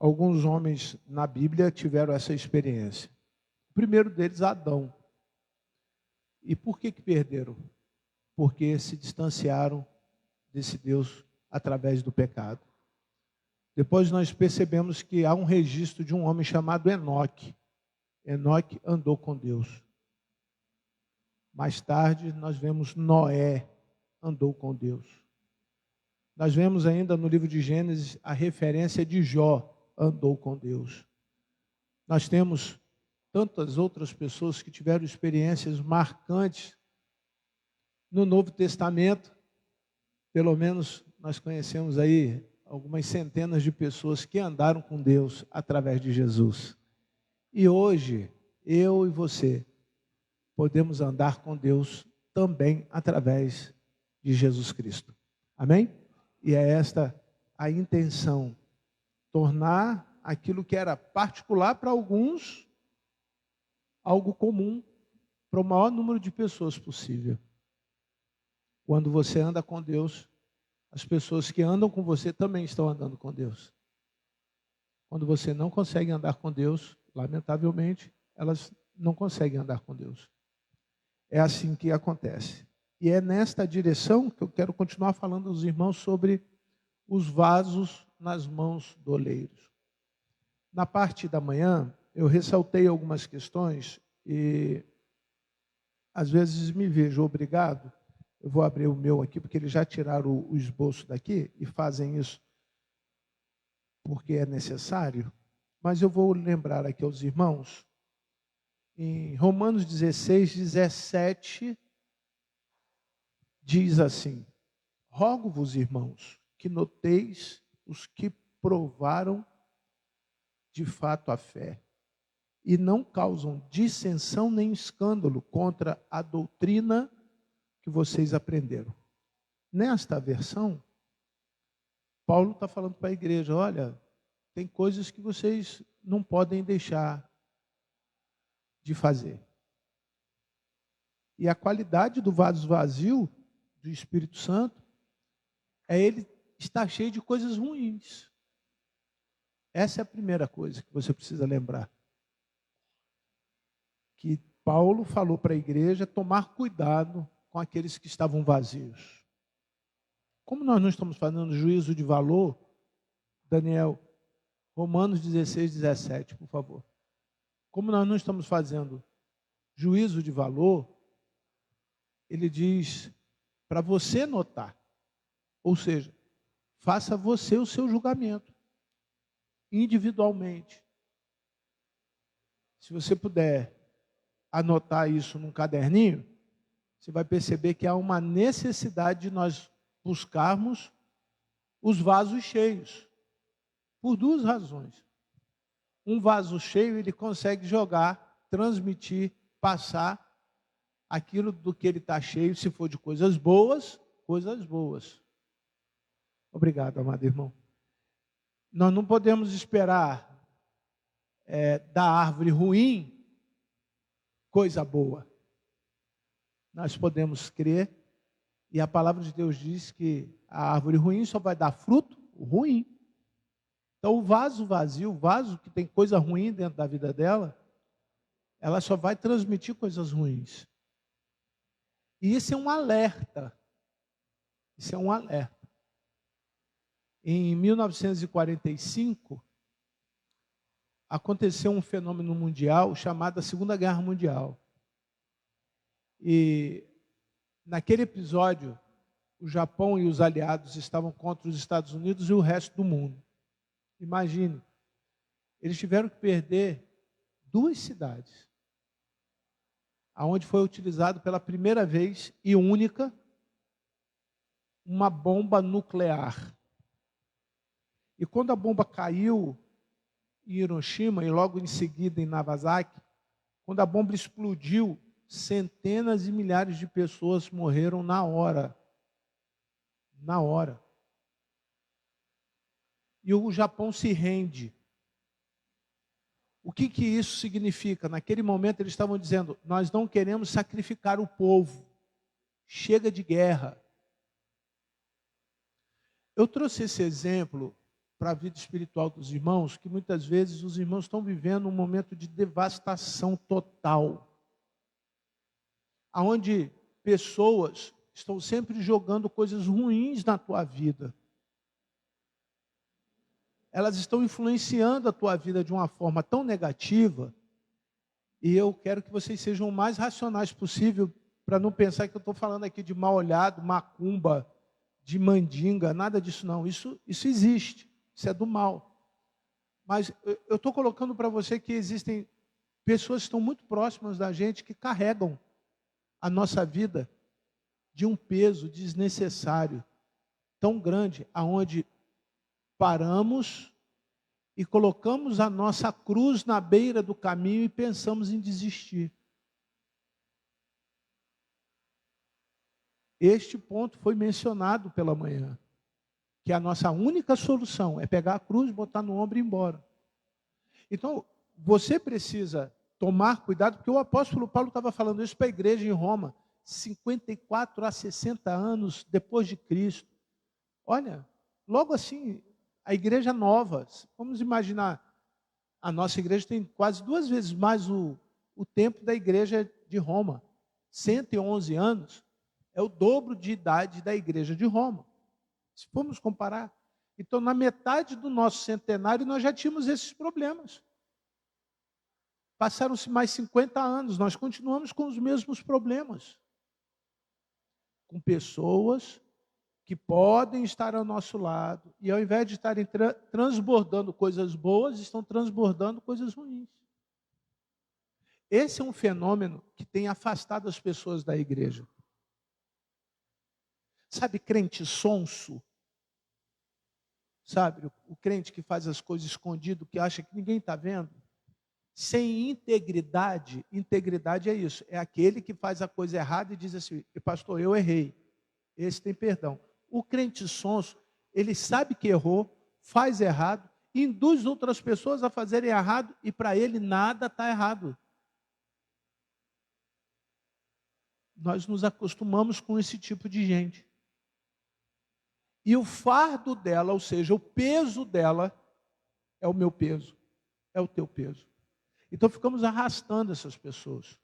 alguns homens na Bíblia tiveram essa experiência. O primeiro deles, Adão. E por que perderam? Porque se distanciaram desse Deus através do pecado. Depois nós percebemos que há um registro de um homem chamado Enoque. Enoque andou com Deus. Mais tarde nós vemos Noé andou com Deus. Nós vemos ainda no livro de Gênesis a referência de Jó, andou com Deus. Nós temos tantas outras pessoas que tiveram experiências marcantes no Novo Testamento. Pelo menos nós conhecemos aí algumas centenas de pessoas que andaram com Deus através de Jesus. E hoje, eu e você podemos andar com Deus também através de Jesus Cristo. Amém? E é esta a intenção, tornar aquilo que era particular para alguns, algo comum para o maior número de pessoas possível. Quando você anda com Deus, as pessoas que andam com você também estão andando com Deus. Quando você não consegue andar com Deus, lamentavelmente, elas não conseguem andar com Deus. É assim que acontece. E é nesta direção que eu quero continuar falando aos irmãos sobre os vasos nas mãos do oleiro. Na parte da manhã, eu ressaltei algumas questões e às vezes me vejo obrigado. Eu vou abrir o meu aqui, porque eles já tiraram o esboço daqui e fazem isso porque é necessário. Mas eu vou lembrar aqui aos irmãos, em Romanos 16, 17, diz assim: rogo-vos, irmãos, que noteis os que provaram de fato a fé, e não causam dissensão nem escândalo contra a doutrina que vocês aprenderam. Nesta versão, Paulo está falando para a igreja: olha, tem coisas que vocês não podem deixar de fazer. E a qualidade do vaso vazio do Espírito Santo é ele estar cheio de coisas ruins. Essa é a primeira coisa que você precisa lembrar. Que Paulo falou para a igreja tomar cuidado com aqueles que estavam vazios. Como nós não estamos fazendo juízo de valor, Daniel, Romanos 16, 17, por favor. Como nós não estamos fazendo juízo de valor, ele diz para você notar. Ou seja, faça você o seu julgamento, individualmente. Se você puder anotar isso num caderninho, você vai perceber que há uma necessidade de nós buscarmos os vasos cheios, por duas razões. Um vaso cheio, ele consegue jogar, transmitir, passar aquilo do que ele está cheio, se for de coisas boas, coisas boas. Obrigado, amado irmão. Nós não podemos esperar da árvore ruim coisa boa. Nós podemos crer, e a palavra de Deus diz que a árvore ruim só vai dar fruto ruim. Então o vaso vazio, o vaso que tem coisa ruim dentro da vida dela, ela só vai transmitir coisas ruins. E isso é um alerta. Isso é um alerta. Em 1945, aconteceu um fenômeno mundial chamado a Segunda Guerra Mundial. E naquele episódio, o Japão e os aliados estavam contra os Estados Unidos e o resto do mundo. Imagine, eles tiveram que perder 2 cidades, aonde foi utilizado pela primeira vez e única uma bomba nuclear. E quando a bomba caiu em Hiroshima e logo em seguida em Nagasaki, quando a bomba explodiu, centenas e milhares de pessoas morreram na hora. Na hora. E o Japão se rende. O que isso significa? Naquele momento eles estavam dizendo: nós não queremos sacrificar o povo. Chega de guerra. Eu trouxe esse exemplo para a vida espiritual dos irmãos, que muitas vezes os irmãos estão vivendo um momento de devastação total, onde pessoas estão sempre jogando coisas ruins na tua vida. Elas estão influenciando a tua vida de uma forma tão negativa, e eu quero que vocês sejam o mais racionais possível, para não pensar que eu estou falando aqui de mal olhado, macumba, de mandinga, nada disso não. Isso existe, isso é do mal. Mas eu estou colocando para você que existem pessoas que estão muito próximas da gente, que carregam a nossa vida de um peso desnecessário, tão grande, aonde paramos e colocamos a nossa cruz na beira do caminho e pensamos em desistir. Este ponto foi mencionado pela manhã, que a nossa única solução é pegar a cruz, botar no ombro e ir embora. Então, você precisa tomar cuidado, porque o apóstolo Paulo estava falando isso para a igreja em Roma, 54 a 60 anos depois de Cristo. Olha, logo assim, a igreja nova, vamos imaginar, a nossa igreja tem quase 2 vezes mais o tempo da igreja de Roma, 111 anos, é o dobro de idade da igreja de Roma, se formos comparar. Então, na metade do nosso centenário, nós já tínhamos esses problemas. Passaram-se mais 50 anos, nós continuamos com os mesmos problemas. Com pessoas que podem estar ao nosso lado, e ao invés de estarem transbordando coisas boas, estão transbordando coisas ruins. Esse é um fenômeno que tem afastado as pessoas da igreja. Sabe, crente sonso? Sabe, o crente que faz as coisas escondido, que acha que ninguém está vendo? Sem integridade, integridade é isso, é aquele que faz a coisa errada e diz assim, pastor, eu errei, esse tem perdão. O crente sonso, ele sabe que errou, faz errado, induz outras pessoas a fazerem errado, e para ele nada está errado. Nós nos acostumamos com esse tipo de gente. E o fardo dela, ou seja, o peso dela, é o meu peso, é o teu peso. Então ficamos arrastando essas pessoas.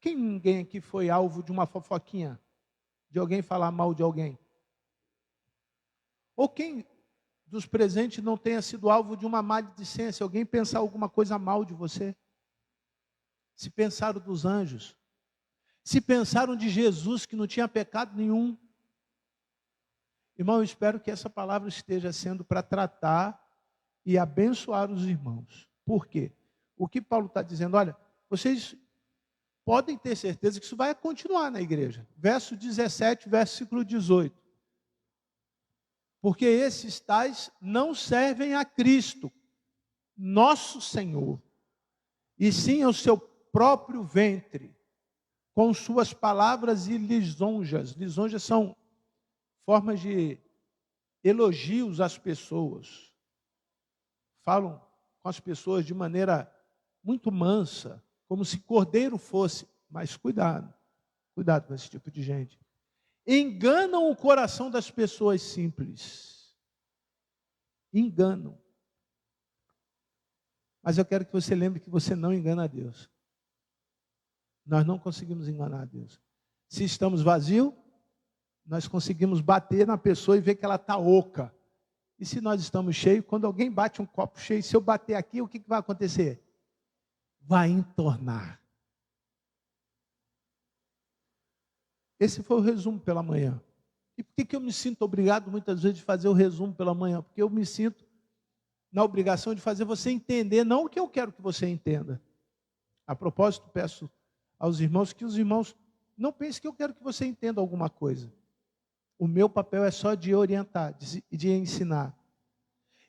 Ninguém aqui foi alvo de uma fofoquinha? De alguém falar mal de alguém? Ou quem dos presentes não tenha sido alvo de uma maledicência? Alguém pensar alguma coisa mal de você? Se pensaram dos anjos? Se pensaram de Jesus que não tinha pecado nenhum? Irmão, eu espero que essa palavra esteja sendo para tratar e abençoar os irmãos. Por quê? O que Paulo está dizendo, olha, vocês podem ter certeza que isso vai continuar na igreja. Verso 17, versículo 18. Porque esses tais não servem a Cristo, nosso Senhor, e sim ao seu próprio ventre, com suas palavras e lisonjas. Lisonjas são formas de elogios às pessoas. Falam com as pessoas de maneira muito mansa, como se cordeiro fosse. Mas cuidado com esse tipo de gente. Enganam o coração das pessoas simples. Enganam. Mas eu quero que você lembre que você não engana a Deus. Nós não conseguimos enganar a Deus. Se estamos vazios, nós conseguimos bater na pessoa e ver que ela está oca. E se nós estamos cheios, quando alguém bate um copo cheio, se eu bater aqui, o que vai acontecer? Vai entornar. Esse foi o resumo pela manhã. E por que eu me sinto obrigado muitas vezes de fazer o resumo pela manhã? Porque eu me sinto na obrigação de fazer você entender, não o que eu quero que você entenda. A propósito, peço aos irmãos que os irmãos não pensem que eu quero que você entenda alguma coisa. O meu papel é só de orientar, de ensinar.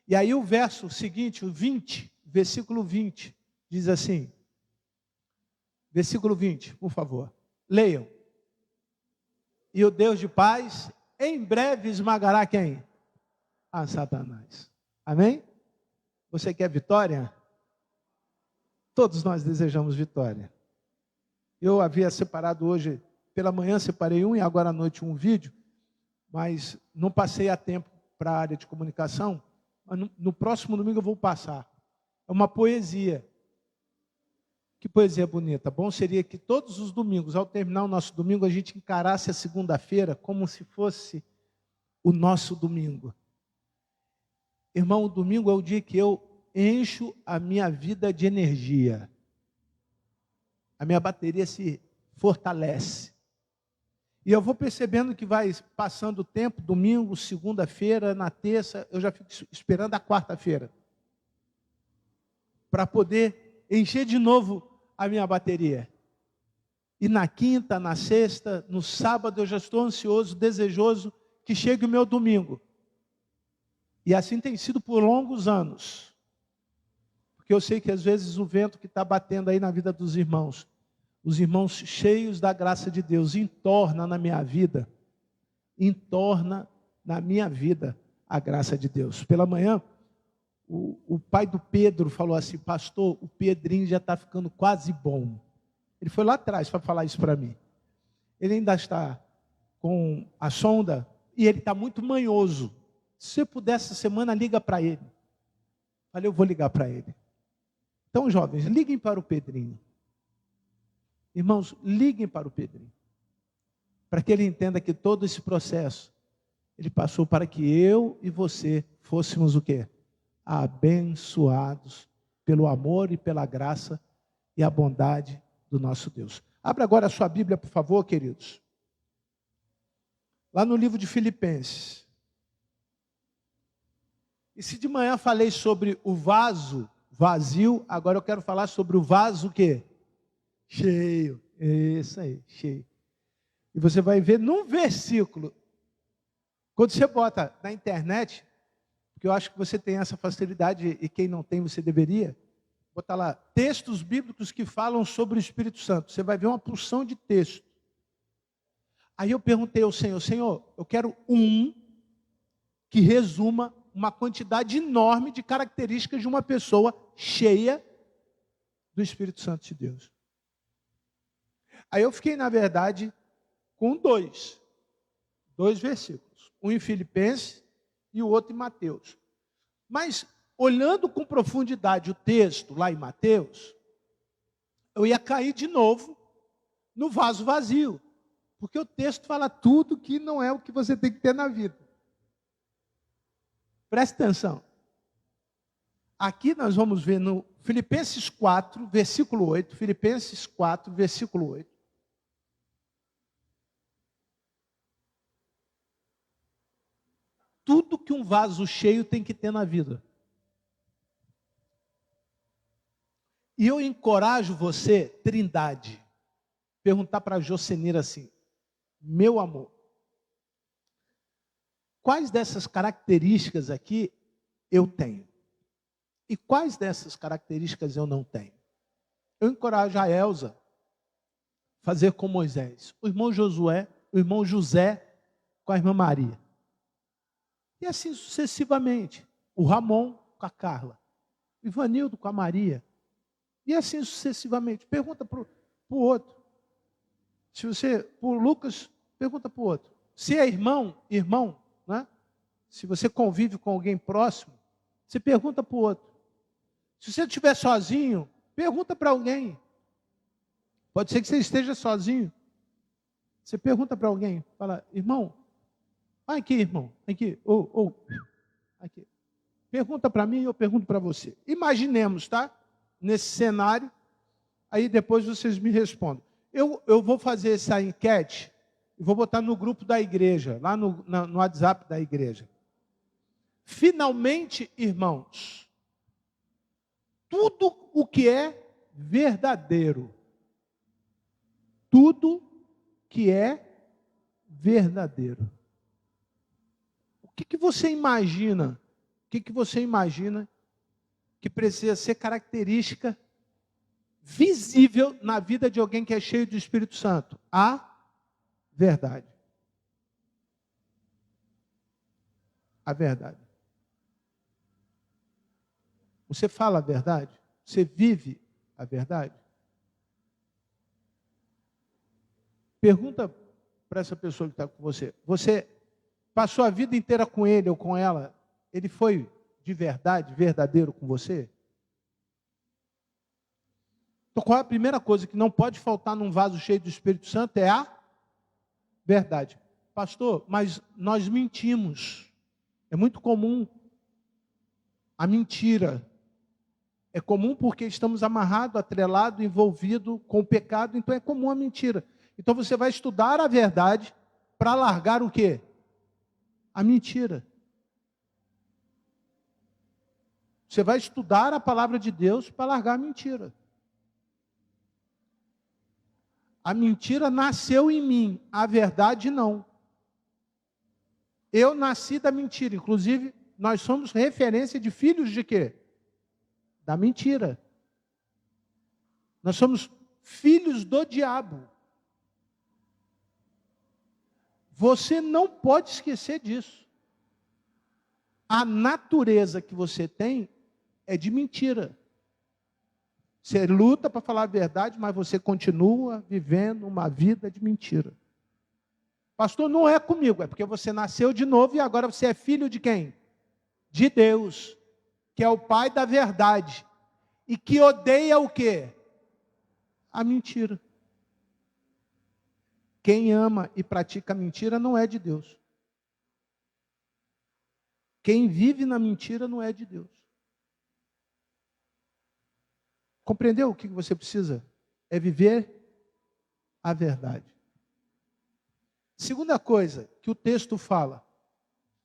E aí o verso seguinte, o 20, versículo 20, diz assim, versículo 20, por favor, leiam. E o Deus de paz, em breve esmagará quem? A Satanás. Amém? Você quer vitória? Todos nós desejamos vitória. Eu havia separado hoje, pela manhã separei um e agora à noite um vídeo, mas não passei a tempo para a área de comunicação, mas no próximo domingo eu vou passar. É uma poesia. Que poesia bonita. Bom seria que todos os domingos, ao terminar o nosso domingo, a gente encarasse a segunda-feira como se fosse o nosso domingo. Irmão, o domingo é o dia que eu encho a minha vida de energia. A minha bateria se fortalece. E eu vou percebendo que vai passando o tempo, domingo, segunda-feira, na terça, eu já fico esperando a quarta-feira. Para poder encher de novo a minha bateria. E na quinta, na sexta, no sábado, eu já estou ansioso, desejoso que chegue o meu domingo. E assim tem sido por longos anos. Porque eu sei que às vezes o vento que está batendo aí na vida dos irmãos, os irmãos cheios da graça de Deus, entorna na minha vida a graça de Deus. Pela manhã, o pai do Pedro falou assim: pastor, o Pedrinho já está ficando quase bom. Ele foi lá atrás para falar isso para mim. Ele ainda está com a sonda e ele está muito manhoso. Se você puder, essa semana, liga para ele. Falei, eu vou ligar para ele. Então, jovens, liguem para o Pedrinho. Irmãos, liguem para o Pedrinho. Para que ele entenda que todo esse processo, ele passou para que eu e você fôssemos o quê? Abençoados pelo amor e pela graça e a bondade do nosso Deus. Abra agora a sua Bíblia, por favor, queridos. Lá no livro de Filipenses. E se de manhã falei sobre o vaso vazio, agora eu quero falar sobre o vaso o quê? Cheio. Isso aí, cheio. E você vai ver num versículo. Quando você bota na internet, porque eu acho que você tem essa facilidade, e quem não tem, você deveria, botar lá, textos bíblicos que falam sobre o Espírito Santo. Você vai ver uma porção de texto. Aí eu perguntei ao Senhor, Senhor, eu quero um que resuma uma quantidade enorme de características de uma pessoa cheia do Espírito Santo de Deus. Aí eu fiquei, na verdade, com dois versículos. Um em Filipenses e o outro em Mateus. Mas, olhando com profundidade o texto lá em Mateus, eu ia cair de novo no vaso vazio. Porque o texto fala tudo que não é o que você tem que ter na vida. Preste atenção. Aqui nós vamos ver no Filipenses 4, versículo 8. Filipenses 4, versículo 8. Tudo que um vaso cheio tem que ter na vida. E eu encorajo você, Trindade, perguntar para a Jocenira assim: meu amor, quais dessas características aqui eu tenho? E quais dessas características eu não tenho? Eu encorajo a Elza a fazer com Moisés, o irmão Josué, o irmão José com a irmã Maria. E assim sucessivamente. O Ramon com a Carla. O Ivanildo com a Maria. E assim sucessivamente. Pergunta para o outro. Se você, para o Lucas, pergunta para o outro. Se é irmão, né? Se você convive com alguém próximo, você pergunta para o outro. Se você estiver sozinho, pergunta para alguém. Pode ser que você esteja sozinho. Você pergunta para alguém, fala, irmão, aqui, irmão, aqui, aqui. Pergunta para mim, eu pergunto para você. Imaginemos, tá? Nesse cenário, aí depois vocês me respondem. Eu vou fazer essa enquete e vou botar no grupo da igreja, lá no WhatsApp da igreja. Finalmente, irmãos, tudo o que é verdadeiro, tudo que é verdadeiro. O que você imagina? O que você imagina que precisa ser característica visível na vida de alguém que é cheio do Espírito Santo? A verdade. A verdade. Você fala a verdade? Você vive a verdade? Pergunta para essa pessoa que está com você. Você passou a vida inteira com ele ou com ela, ele foi de verdade, verdadeiro com você? Então, qual é a primeira coisa que não pode faltar num vaso cheio do Espírito Santo? É a verdade. Pastor, mas nós mentimos. É muito comum a mentira. É comum porque estamos amarrados, atrelados, envolvidos com o pecado, então é comum a mentira. Então você vai estudar a verdade para largar o quê? A mentira. Você vai estudar a palavra de Deus para largar a mentira. A mentira nasceu em mim, a verdade não. Eu nasci da mentira, inclusive nós somos referência de filhos de quê? Da mentira. Nós somos filhos do diabo. Você não pode esquecer disso. A natureza que você tem é de mentira. Você luta para falar a verdade, mas você continua vivendo uma vida de mentira. Pastor, não é comigo, é porque você nasceu de novo e agora você é filho de quem? De Deus, que é o Pai da verdade. E que odeia o quê? A mentira. Quem ama e pratica a mentira não é de Deus. Quem vive na mentira não é de Deus. Compreendeu o que você precisa? É viver a verdade. Segunda coisa que o texto fala.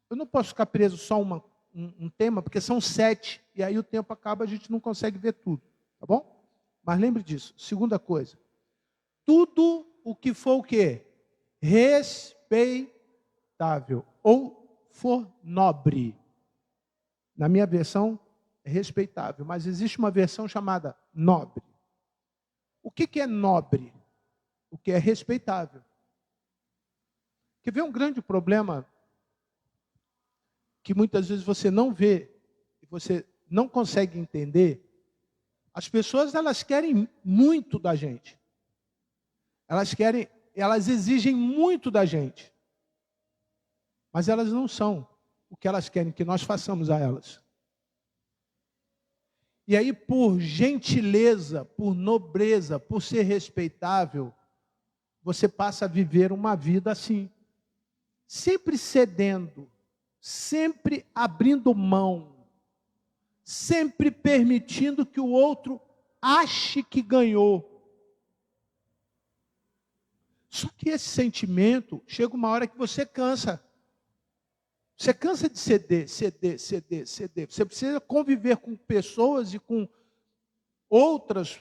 Eu não posso ficar preso só um tema, porque são 7, e aí o tempo acaba, a gente não consegue ver tudo, tá bom? Mas lembre disso. Segunda coisa. Tudo o que for o quê? Respeitável ou for nobre. Na minha versão, é respeitável, mas existe uma versão chamada nobre. O que é nobre? O que é respeitável. Quer ver um grande problema que muitas vezes você não vê, e você não consegue entender? As pessoas, elas querem muito da gente. Elas exigem muito da gente. Mas elas não são o que elas querem que nós façamos a elas. E aí, por gentileza, por nobreza, por ser respeitável, você passa a viver uma vida assim. Sempre cedendo, sempre abrindo mão, sempre permitindo que o outro ache que ganhou. Só que esse sentimento, chega uma hora que você cansa. Você cansa de ceder. Você precisa conviver com pessoas e com outras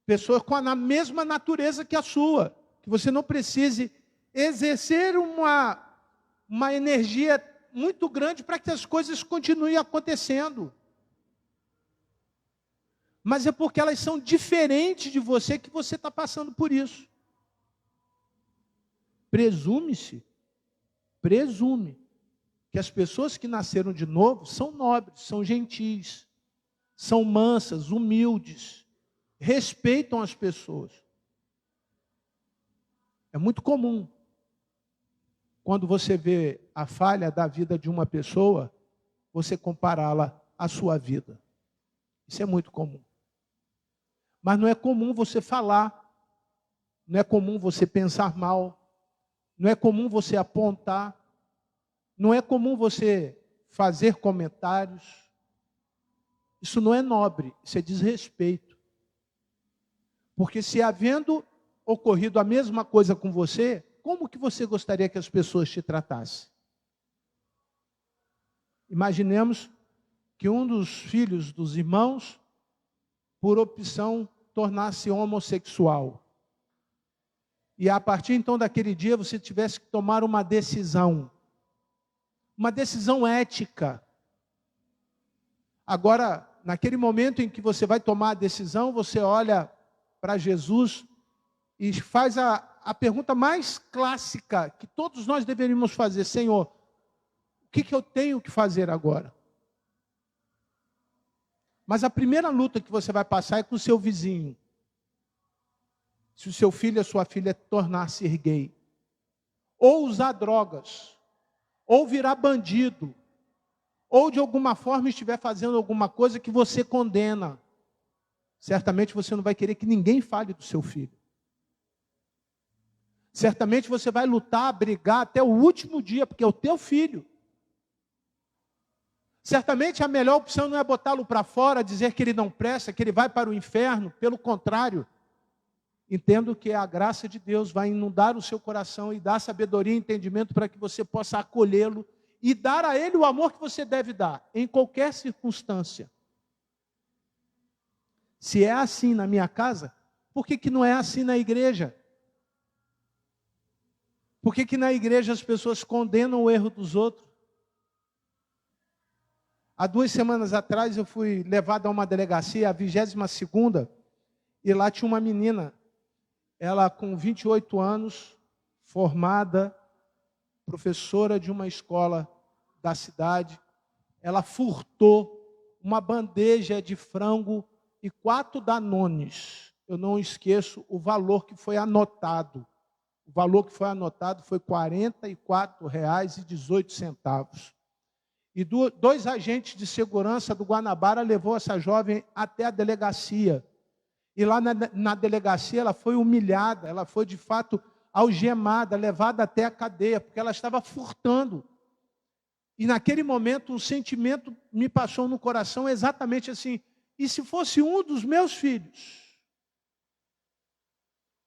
pessoas com a mesma natureza que a sua. Que você não precise exercer uma energia muito grande para que as coisas continuem acontecendo. Mas é porque elas são diferentes de você que você está passando por isso. Presume que as pessoas que nasceram de novo são nobres, são gentis, são mansas, humildes, respeitam as pessoas. É muito comum, quando você vê a falha da vida de uma pessoa, você compará-la à sua vida. Isso é muito comum. Mas não é comum você falar, não é comum você pensar mal, não é comum você apontar, não é comum você fazer comentários. Isso não é nobre, isso é desrespeito. Porque se havendo ocorrido a mesma coisa com você, como que você gostaria que as pessoas te tratassem? Imaginemos que um dos filhos dos irmãos, por opção, tornasse homossexual. E a partir então daquele dia você tivesse que tomar uma decisão ética. Agora, naquele momento em que você vai tomar a decisão, você olha para Jesus e faz a pergunta mais clássica que todos nós deveríamos fazer: Senhor, o que eu tenho que fazer agora? Mas a primeira luta que você vai passar é com o seu vizinho. Se o seu filho ou a sua filha tornar-se gay, ou usar drogas, ou virar bandido, ou de alguma forma estiver fazendo alguma coisa que você condena, certamente você não vai querer que ninguém fale do seu filho. Certamente você vai lutar, brigar até o último dia, porque é o teu filho. Certamente a melhor opção não é botá-lo para fora, dizer que ele não presta, que ele vai para o inferno. Pelo contrário, entendo que a graça de Deus vai inundar o seu coração e dar sabedoria e entendimento para que você possa acolhê-lo e dar a ele o amor que você deve dar, em qualquer circunstância. Se é assim na minha casa, por que não é assim na igreja? Por que na igreja as pessoas condenam o erro dos outros? Há 2 semanas atrás eu fui levado a uma delegacia, a 22ª, e lá tinha uma menina, ela com 28 anos, formada, professora de uma escola da cidade, ela furtou uma bandeja de frango e 4 Danones. Eu não esqueço o valor que foi anotado. O valor que foi anotado foi R$ 44,18. E 2 agentes de segurança do Guanabara levou essa jovem até a delegacia. E lá na delegacia ela foi humilhada, ela foi de fato algemada, levada até a cadeia, porque ela estava furtando. E naquele momento um sentimento me passou no coração exatamente assim: e se fosse um dos meus filhos?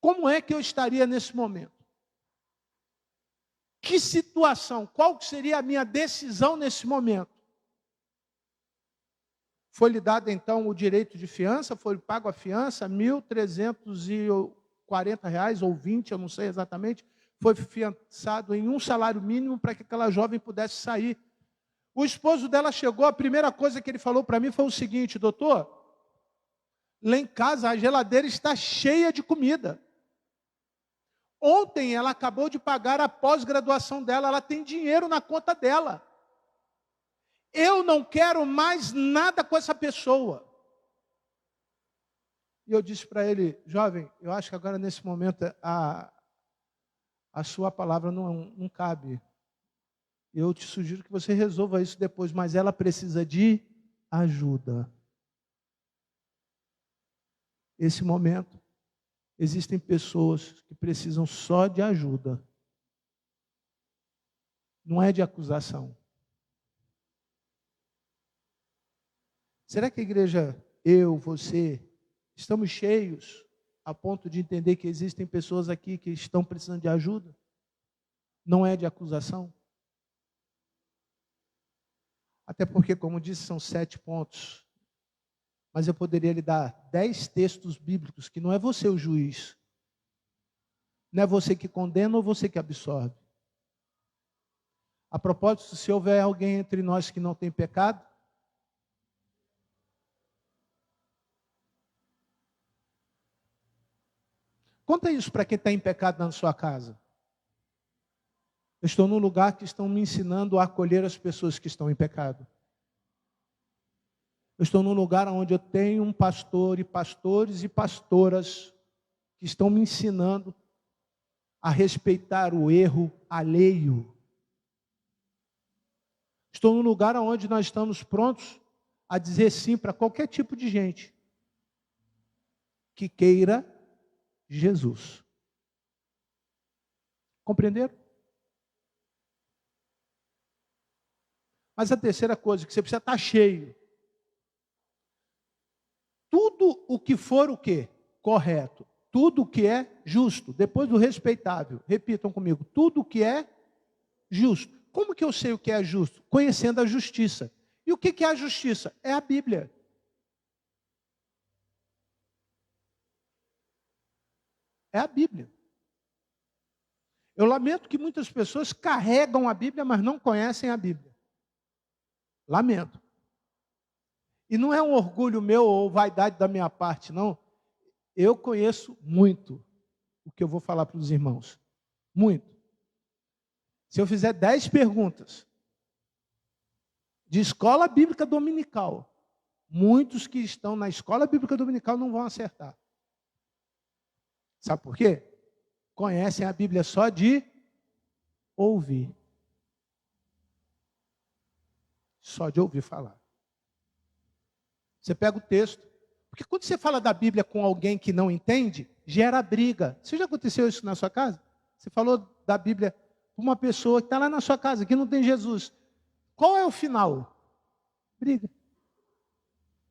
Como é que eu estaria nesse momento? Que situação? Qual seria a minha decisão nesse momento? Foi-lhe dado então o direito de fiança, foi pago a fiança, R$ 1.340 ou 20, eu não sei exatamente, foi fiançado em um salário mínimo para que aquela jovem pudesse sair. O esposo dela chegou, a primeira coisa que ele falou para mim foi o seguinte: doutor, lá em casa a geladeira está cheia de comida. Ontem ela acabou de pagar a pós-graduação dela, ela tem dinheiro na conta dela. Eu não quero mais nada com essa pessoa. E eu disse para ele: jovem, eu acho que agora nesse momento a sua palavra não cabe. Eu te sugiro que você resolva isso depois, mas ela precisa de ajuda. Esse momento, existem pessoas que precisam só de ajuda. Não é de acusação. Será que a igreja, eu, você, estamos cheios a ponto de entender que existem pessoas aqui que estão precisando de ajuda? Não é de acusação? Até porque, como disse, são 7 pontos. Mas eu poderia lhe dar 10 textos bíblicos, que não é você o juiz. Não é você que condena ou você que absorve. A propósito, se houver alguém entre nós que não tem pecado, conta isso para quem está em pecado na sua casa. Eu estou num lugar que estão me ensinando a acolher as pessoas que estão em pecado. Eu estou num lugar onde eu tenho um pastor e pastores e pastoras que estão me ensinando a respeitar o erro alheio. Estou num lugar onde nós estamos prontos a dizer sim para qualquer tipo de gente que queira Jesus. Compreenderam? Mas a terceira coisa, que você precisa estar cheio. Tudo o que for o quê? Correto. Tudo o que é justo. Depois do respeitável. Repitam comigo. Tudo o que é justo. Como que eu sei o que é justo? Conhecendo a justiça. E o que é a justiça? É a Bíblia. É a Bíblia. Eu lamento que muitas pessoas carregam a Bíblia, mas não conhecem a Bíblia. Lamento. E não é um orgulho meu ou vaidade da minha parte, não. Eu conheço muito o que eu vou falar para os irmãos. Muito. Se eu fizer 10 perguntas de escola bíblica dominical, muitos que estão na escola bíblica dominical não vão acertar. Sabe por quê? Conhecem a Bíblia só de ouvir. só de ouvir falar. Você pega o texto, porque quando você fala da Bíblia com alguém que não entende, gera briga. Você já aconteceu isso na sua casa? Você falou da Bíblia com uma pessoa que está lá na sua casa, que não tem Jesus. Qual é o final? Briga.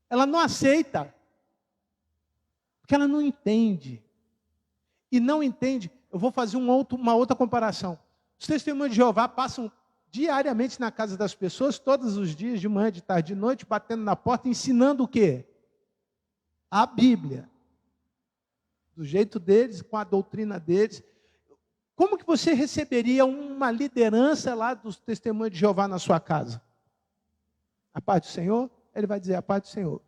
Ela não aceita, porque ela não entende. E não entende, eu vou fazer uma outra comparação. Os testemunhos de Jeová passam diariamente na casa das pessoas, todos os dias, de manhã, de tarde, de noite, batendo na porta, ensinando o quê? A Bíblia. Do jeito deles, com a doutrina deles. Como que você receberia uma liderança lá dos testemunhos de Jeová na sua casa? A paz do Senhor? Ele vai dizer, a paz do Senhor.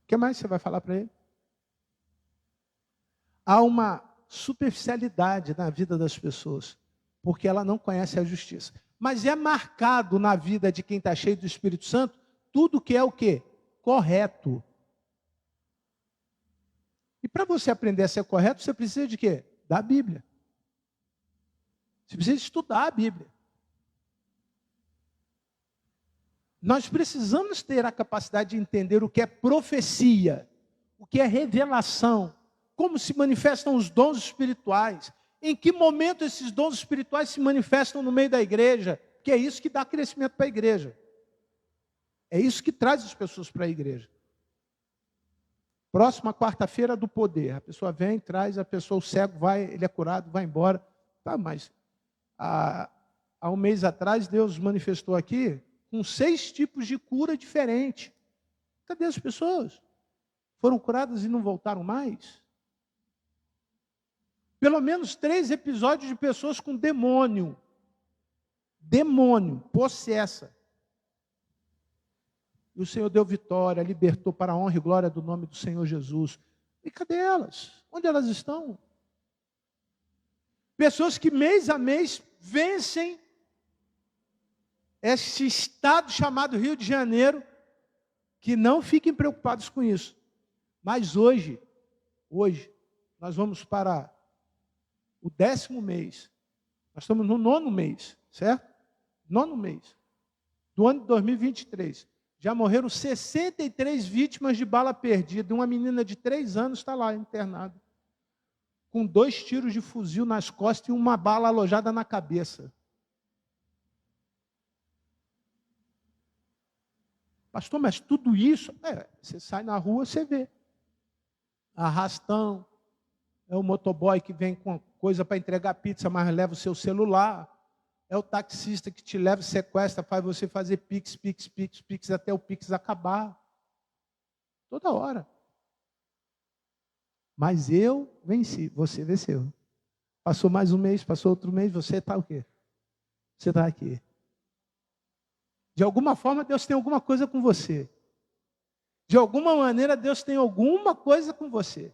O que mais você vai falar para ele? Há uma superficialidade na vida das pessoas, porque ela não conhece a justiça. Mas é marcado na vida de quem está cheio do Espírito Santo, tudo que é o quê? Correto. E para você aprender a ser correto, você precisa de quê? Da Bíblia. Você precisa estudar a Bíblia. Nós precisamos ter a capacidade de entender o que é profecia, o que é revelação, como se manifestam os dons espirituais, em que momento esses dons espirituais se manifestam no meio da igreja, que é isso que dá crescimento para a igreja. É isso que traz as pessoas para a igreja. Próxima quarta-feira do poder, a pessoa vem, traz, a pessoa, o cego vai, ele é curado, vai embora. Tá, mas há um mês atrás Deus manifestou aqui com 6 tipos de cura diferentes. Cadê as pessoas? Foram curadas e não voltaram mais? Pelo menos 3 episódios de pessoas com demônio. Demônio, possessa. E o Senhor deu vitória, libertou para a honra e glória do nome do Senhor Jesus. E cadê elas? Onde elas estão? Pessoas que mês a mês vencem esse estado chamado Rio de Janeiro, que não fiquem preocupados com isso. Mas hoje, nós vamos para o 10º mês. Nós estamos no 9º mês, certo? 9º mês do ano de 2023. Já morreram 63 vítimas de bala perdida. Uma menina de 3 anos está lá internada, com 2 tiros de fuzil nas costas e uma bala alojada na cabeça. Pastor, mas tudo isso, você sai na rua, você vê. Arrastão, é o motoboy que vem com coisa para entregar pizza, mas leva o seu celular. É o taxista que te leva, sequestra, faz você fazer pix, até o pix acabar. Toda hora. Mas eu venci, você venceu. Passou mais um mês, passou outro mês, você está o quê? Você está aqui. De alguma forma, Deus tem alguma coisa com você. De alguma maneira, Deus tem alguma coisa com você.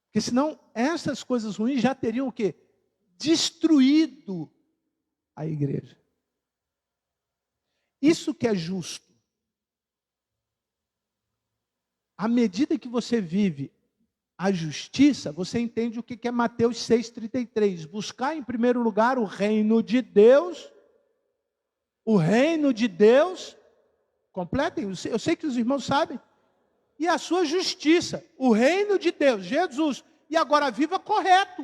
Porque senão, essas coisas ruins já teriam o quê? Destruído a igreja. Isso que é justo. À medida que você vive a justiça, você entende o que é Mateus 6,33. Buscar em primeiro lugar o reino de Deus. O reino de Deus. Completem, eu sei que os irmãos sabem. E a sua justiça. O reino de Deus, Jesus. E agora viva correto.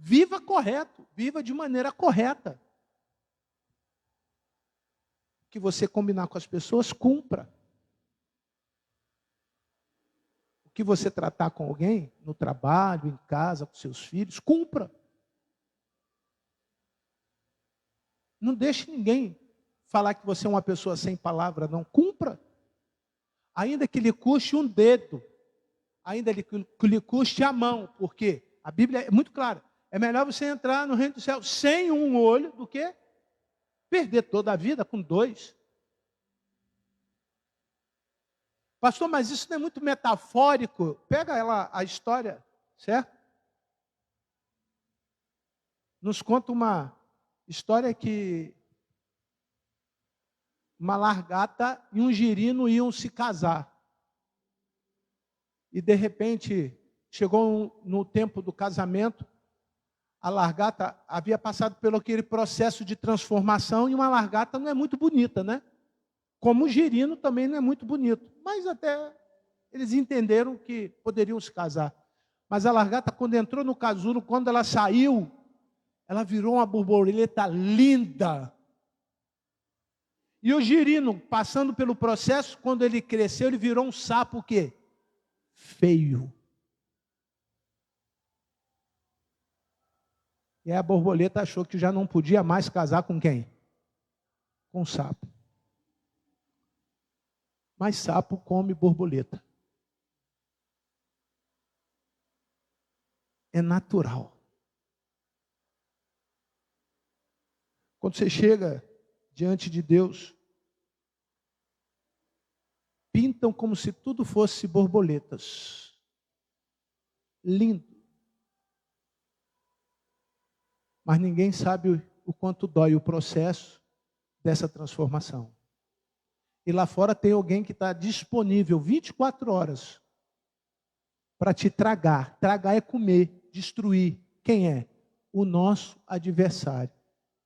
Viva correto, viva de maneira correta. O que você combinar com as pessoas, cumpra. O que você tratar com alguém, no trabalho, em casa, com seus filhos, cumpra. Não deixe ninguém falar que você é uma pessoa sem palavra, não. Cumpra. Ainda que lhe custe um dedo, ainda que lhe custe a mão, porque a Bíblia é muito clara. É melhor você entrar no reino do céu sem um olho do que perder toda a vida com 2. Pastor, mas isso não é muito metafórico? Pega a história, certo? Nos conta uma história que uma largata e um girino iam se casar. E de repente, chegou no tempo do casamento, A largata havia passado pelo aquele processo de transformação, e uma largata não é muito bonita, né? Como o girino também não é muito bonito. Mas até eles entenderam que poderiam se casar. Mas a largata, quando entrou no casulo, quando ela saiu, ela virou uma borboleta linda. E o girino, passando pelo processo, quando ele cresceu, ele virou um sapo o quê? Feio. E a borboleta achou que já não podia mais casar com quem? Com sapo. Mas sapo come borboleta. É natural. Quando você chega diante de Deus, pintam como se tudo fosse borboletas. Lindo. Mas ninguém sabe o quanto dói o processo dessa transformação. E lá fora tem alguém que está disponível 24 horas para te tragar. Tragar é comer, destruir. Quem é? O nosso adversário.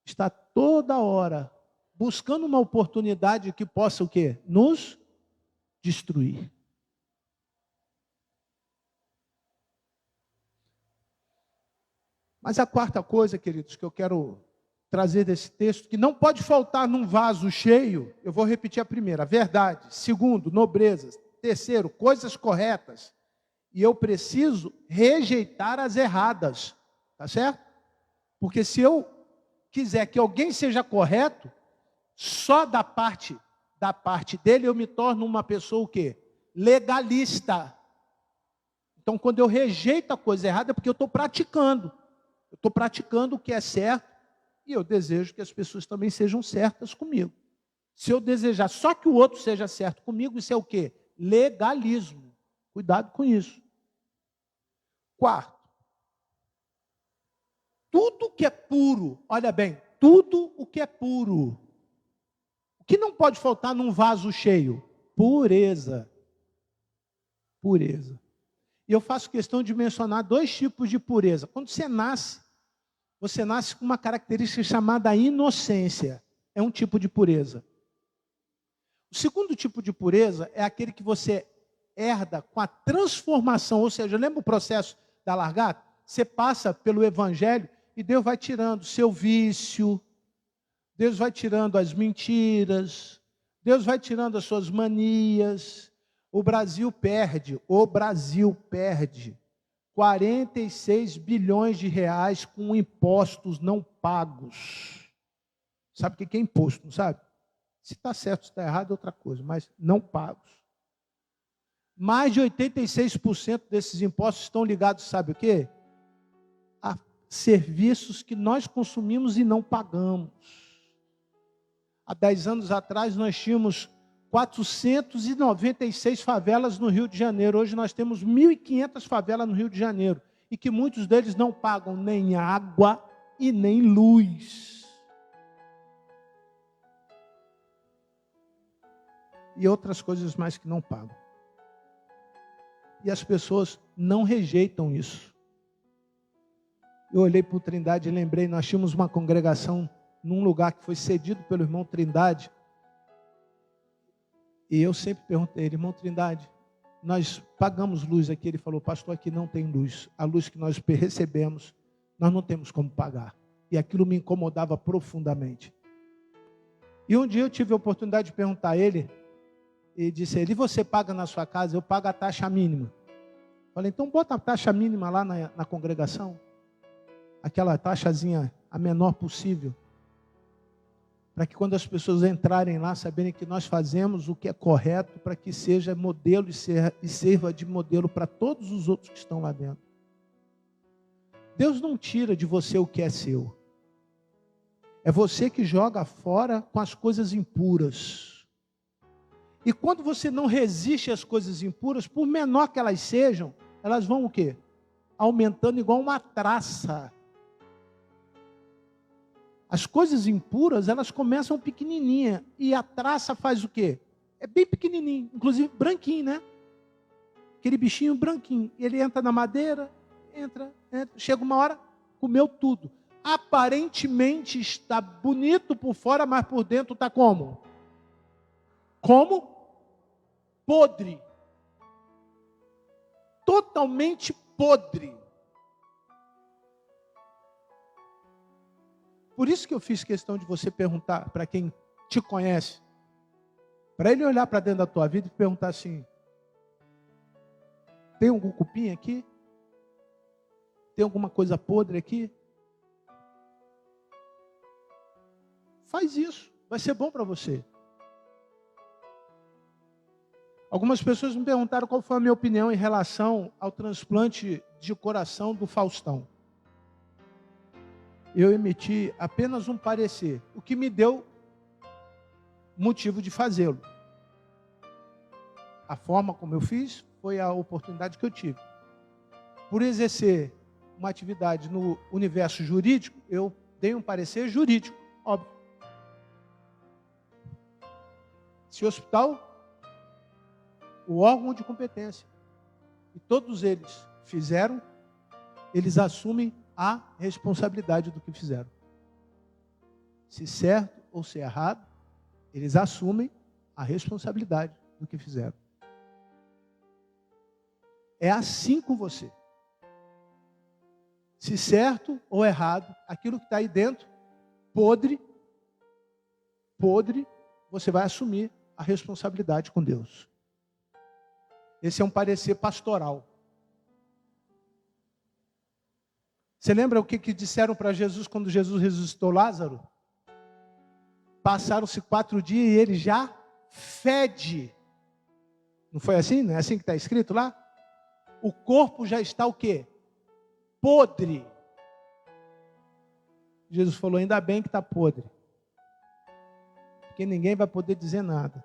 Está toda hora buscando uma oportunidade que possa o quê? Nos destruir. Mas a quarta coisa, queridos, que eu quero trazer desse texto, que não pode faltar num vaso cheio, eu vou repetir a primeira, verdade. Segundo, nobreza. Terceiro, coisas corretas. E eu preciso rejeitar as erradas. Tá certo? Porque se eu quiser que alguém seja correto, só da parte dele eu me torno uma pessoa o quê? Legalista. Então, quando eu rejeito a coisa errada, é porque eu estou praticando. Eu estou praticando o que é certo e eu desejo que as pessoas também sejam certas comigo. Se eu desejar só que o outro seja certo comigo, isso é o quê? Legalismo. Cuidado com isso. Quarto, tudo que é puro, olha bem, tudo o que é puro. O que não pode faltar num vaso cheio? Pureza. Pureza. E eu faço questão de mencionar 2 tipos de pureza. Quando você nasce com uma característica chamada inocência. É um tipo de pureza. O segundo tipo de pureza é aquele que você herda com a transformação, ou seja, lembra o processo da largata? Você passa pelo evangelho e Deus vai tirando o seu vício, Deus vai tirando as mentiras, Deus vai tirando as suas manias. O Brasil perde 46 bilhões de reais com impostos não pagos. Sabe o que é imposto, não sabe? Se está certo, se está errado é outra coisa, mas não pagos. Mais de 86% desses impostos estão ligados, sabe o quê? A serviços que nós consumimos e não pagamos. Há 10 anos atrás nós tínhamos 496 favelas no Rio de Janeiro. Hoje nós temos 1.500 favelas no Rio de Janeiro. E que muitos deles não pagam nem água e nem luz. E outras coisas mais que não pagam. E as pessoas não rejeitam isso. Eu olhei para o Trindade e lembrei, nós tínhamos uma congregação num lugar que foi cedido pelo irmão Trindade. E eu sempre perguntei, irmão Trindade, nós pagamos luz aqui. Ele falou, pastor, aqui não tem luz. A luz que nós recebemos, nós não temos como pagar. E aquilo me incomodava profundamente. E um dia eu tive a oportunidade de perguntar a ele, e disse ele, e você paga na sua casa? Eu pago a taxa mínima. Falei, então bota a taxa mínima lá na congregação. Aquela taxazinha a menor possível. Para que quando as pessoas entrarem lá, saberem que nós fazemos o que é correto, para que seja modelo e sirva de modelo para todos os outros que estão lá dentro. Deus não tira de você o que é seu. É você que joga fora com as coisas impuras. E quando você não resiste às coisas impuras, por menor que elas sejam, elas vão o quê? Aumentando igual uma traça. As coisas impuras, elas começam pequenininha. E a traça faz o quê? É bem pequenininho, inclusive branquinho, né? Aquele bichinho branquinho. Ele entra na madeira, entra. Chega uma hora, comeu tudo. Aparentemente está bonito por fora, mas por dentro está como? Como? Podre. Totalmente podre. Por isso que eu fiz questão de você perguntar para quem te conhece, para ele olhar para dentro da tua vida e perguntar assim: tem algum cupim aqui? Tem alguma coisa podre aqui? Faz isso, vai ser bom para você. Algumas pessoas me perguntaram qual foi a minha opinião em relação ao transplante de coração do Faustão. Eu emiti apenas um parecer, o que me deu motivo de fazê-lo. A forma como eu fiz foi a oportunidade que eu tive. Por exercer uma atividade no universo jurídico, eu dei um parecer jurídico, óbvio. Se o hospital, o órgão de competência, e todos eles fizeram, eles assumem a responsabilidade do que fizeram. Se certo ou se errado, eles assumem a responsabilidade do que fizeram. É assim com você. Se certo ou errado, aquilo que está aí dentro, podre, você vai assumir a responsabilidade com Deus. Esse é um parecer pastoral. Você lembra o que disseram para Jesus quando Jesus ressuscitou Lázaro? Passaram-se 4 dias e ele já fede. Não foi assim? Não é assim que está escrito lá? O corpo já está o quê? Podre. Jesus falou, ainda bem que está podre. Porque ninguém vai poder dizer nada.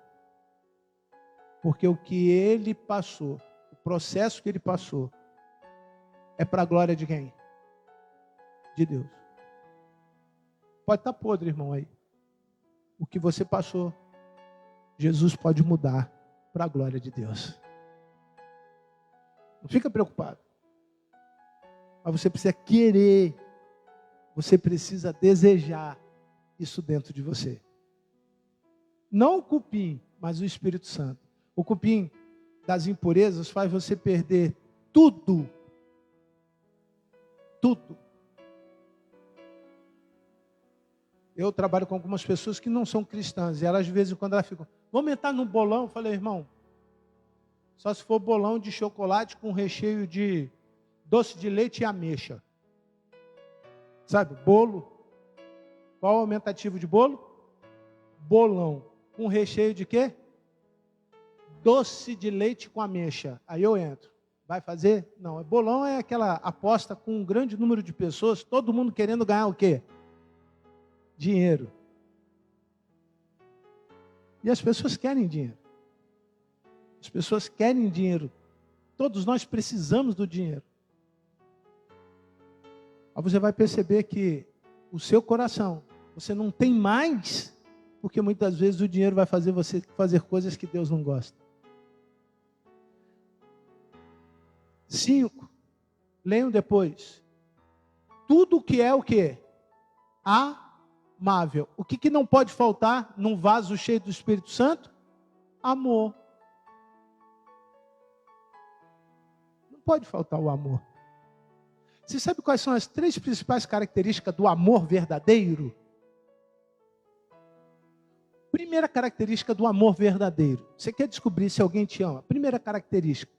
Porque o que ele passou, o processo que ele passou, é para a glória de quem? De Deus. Pode estar podre, irmão, aí. O que você passou, Jesus pode mudar para a glória de Deus. Não fica preocupado. Mas você precisa querer, você precisa desejar isso dentro de você. Não o cupim, mas o Espírito Santo. O cupim das impurezas faz você perder tudo. Tudo. Eu trabalho com algumas pessoas que não são cristãs. E elas, de vez em quando, elas ficam, vamos entrar no bolão? Eu falei, irmão, só se for bolão de chocolate com recheio de doce de leite e ameixa. Sabe, bolo. Qual é o aumentativo de bolo? Bolão. Com recheio de quê? Doce de leite com ameixa. Aí eu entro. Vai fazer? Não. Bolão é aquela aposta com um grande número de pessoas, todo mundo querendo ganhar o quê? Dinheiro. E as pessoas querem dinheiro. As pessoas querem dinheiro. Todos nós precisamos do dinheiro. Aí você vai perceber que o seu coração, você não tem mais, porque muitas vezes o dinheiro vai fazer você fazer coisas que Deus não gosta. 5. Leiam depois. Tudo que é o quê? Amável. O que não pode faltar num vaso cheio do Espírito Santo? Amor. Não pode faltar o amor. Você sabe quais são as 3 principais características do amor verdadeiro? Primeira característica do amor verdadeiro. Você quer descobrir se alguém te ama? Primeira característica.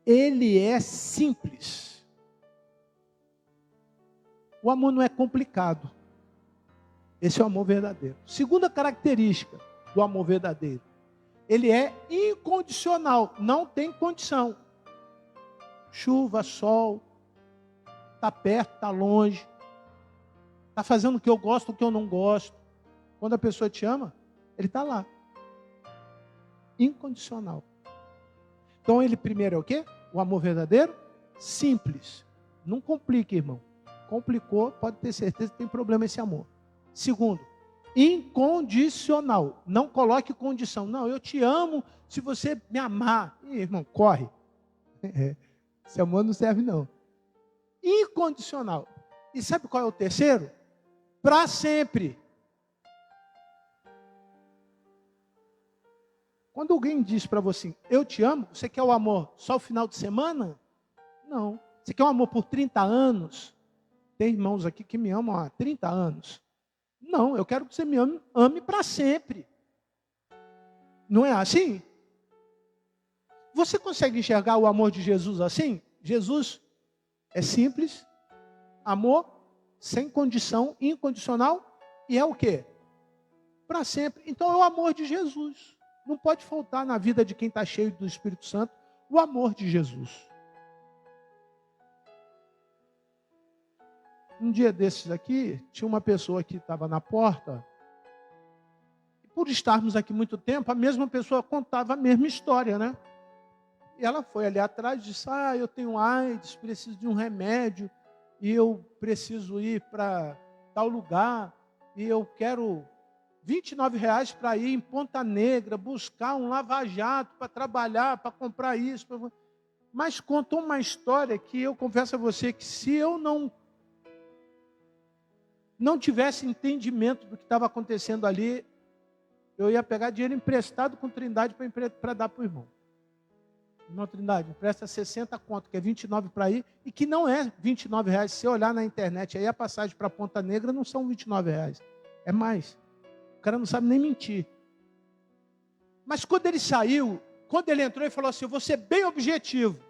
Ele é simples. O amor não é complicado. Esse é o amor verdadeiro. Segunda característica do amor verdadeiro. Ele é incondicional. Não tem condição. Chuva, sol. Está perto, está longe. Está fazendo o que eu gosto, o que eu não gosto. Quando a pessoa te ama, ele está lá. Incondicional. Então ele primeiro é o quê? O amor verdadeiro? Simples. Não complique, irmão. Complicou, pode ter certeza que tem problema esse amor. Segundo, incondicional. Não coloque condição. Não, eu te amo se você me amar. Ih, irmão, corre. Esse amor não serve não. incondicional. E sabe qual é o terceiro? Para sempre. Quando alguém diz para você, eu te amo, você quer o amor só o final de semana? Não. Você quer um amor por 30 anos? Tem irmãos aqui que me amam há 30 anos. Não, eu quero que você me ame para sempre. Não é assim? Você consegue enxergar o amor de Jesus assim? Jesus é simples, amor, sem condição, incondicional, e é o quê? Para sempre. Então é o amor de Jesus. Não pode faltar na vida de quem está cheio do Espírito Santo o amor de Jesus. Um dia desses aqui, tinha uma pessoa que estava na porta, e por estarmos aqui muito tempo, a mesma pessoa contava a mesma história, né? E ela foi ali atrás e disse, eu tenho AIDS, preciso de um remédio, e eu preciso ir para tal lugar, e eu quero R$ 29 para ir em Ponta Negra, buscar um lava-jato para trabalhar, para comprar isso. Mas contou uma história que eu confesso a você que se eu não tivesse entendimento do que estava acontecendo ali, eu ia pegar dinheiro emprestado com Trindade para dar para o irmão. Irmão Trindade, empresta 60 conto, que é 29 para ir, e que não é R$ 29. Se você olhar na internet, aí a passagem para Ponta Negra não são R$ 29, é mais. O cara não sabe nem mentir. Mas quando ele saiu, quando ele entrou, ele falou assim, eu vou ser bem objetivo.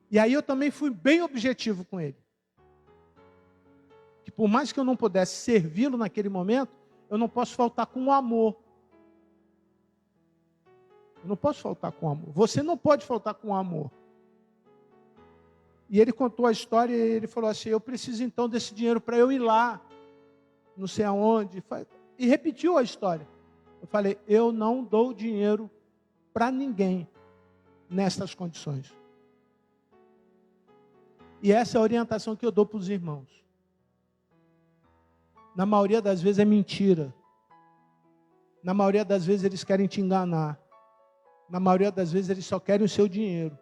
E aí eu também fui bem objetivo com ele. Que por mais que eu não pudesse servi-lo naquele momento, eu não posso faltar com o amor. Eu não posso faltar com o amor. Você não pode faltar com o amor. E ele contou a história e ele falou assim, eu preciso então desse dinheiro para eu ir lá. Não sei aonde. E repetiu a história. Eu falei, eu não dou dinheiro para ninguém nessas condições. E essa é a orientação que eu dou para os irmãos. Na maioria das vezes é mentira. Na maioria das vezes eles querem te enganar. Na maioria das vezes eles só querem o seu dinheiro.